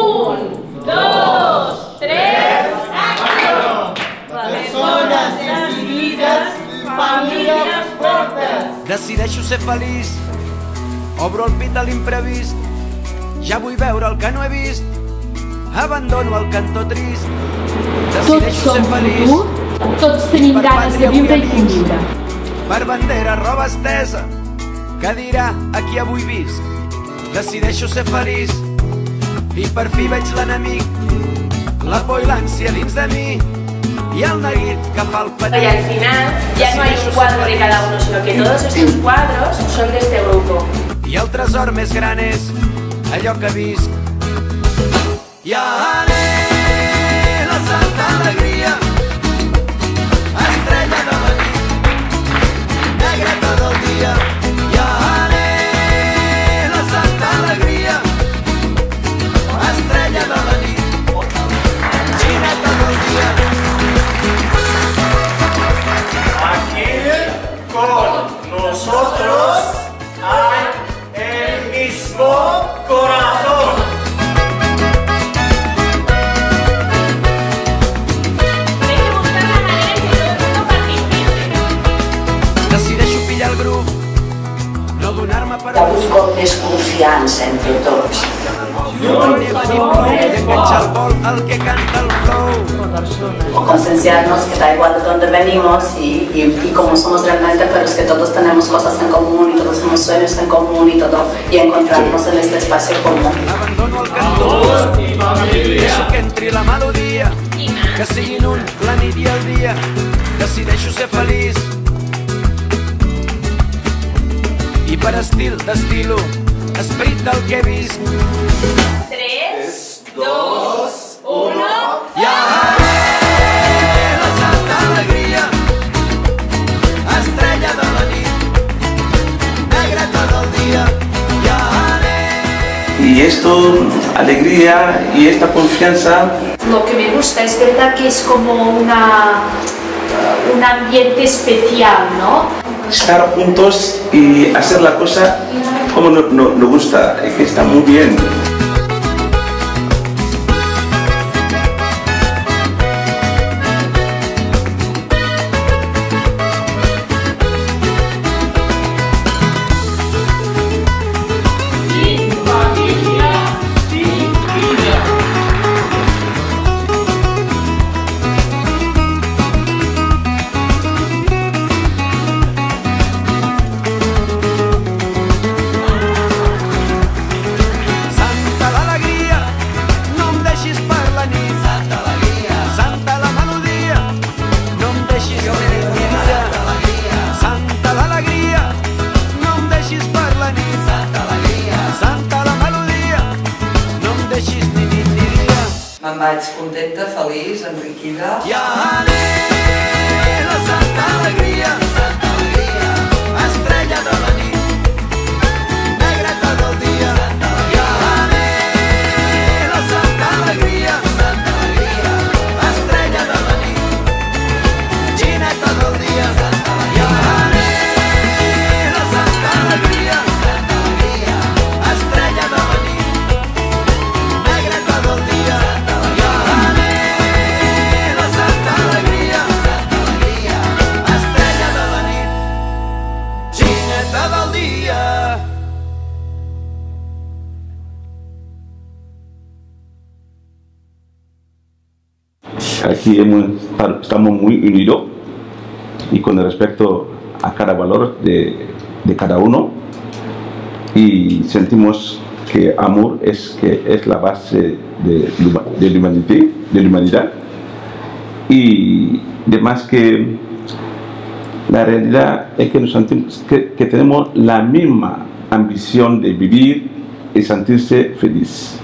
Un, dos, tres, acció! Persones decidides, famílies fortes. Decideixo ser feliç, obro el pit a l'imprevist, ja vull veure el que no he vist, abandono el cantó trist. Tots som futur, tots tenim ganes de viure i conviure. Per bandera, roba estesa, que dirà a qui avui visc. Decideixo ser feliç i per fi veig l'enemic, la por i l'ànsia dins de mi i el neguit que fa el petit. Y al final ya no hay un cuadro de cada uno, sino que todos estos cuadros son de este grupo. I el tresor més gran és allò que visc. I la santa alegria, estrella de la nit, negra tot el dia. I la santa alegria, estrella de la nit, xina tot el dia. Aquí con nosotros hay el mismo corazón. Decideixo pillar el grup, no donar-me per Hi ha un cop més confiança entre tots. enganchar el vol al que canta el flow. Concienciarnos que da igual de dónde venimos y cómo somos realmente, pero es que todos tenemos cosas en común y todos tenemos sueños en común y todo, y encontrarnos en este espacio común. Abandono el cantó, deixo que entri la melodia, que siguin un la nit i el dia. Decideixo ser feliç i per estil destilo esperit del que visc. 3, 2, 1... I la santa alegria, estrella de la nit, negra tot el dia. Y esto, alegría y esta confianza. Lo que me gusta es verdad que es como un ambiente especial, ¿no? Estar juntos y hacer la cosa como nos gusta, que está muy bien. Me'n vaig contenta, feliç, enriquida. I la santa alegria, estrella de la nit, negra tot el dia. I la santa alegria, estrella de la nit, xina tot el dia. I la santa alegria, estrella de la nit, negra tot el dia. Aquí estamos muy unidos y con respecto a cada valor de cada uno, y sentimos que amor es la base de la humanidad, y además que la realidad es que nos sentimos que tenemos la misma ambición de vivir y sentirse feliz.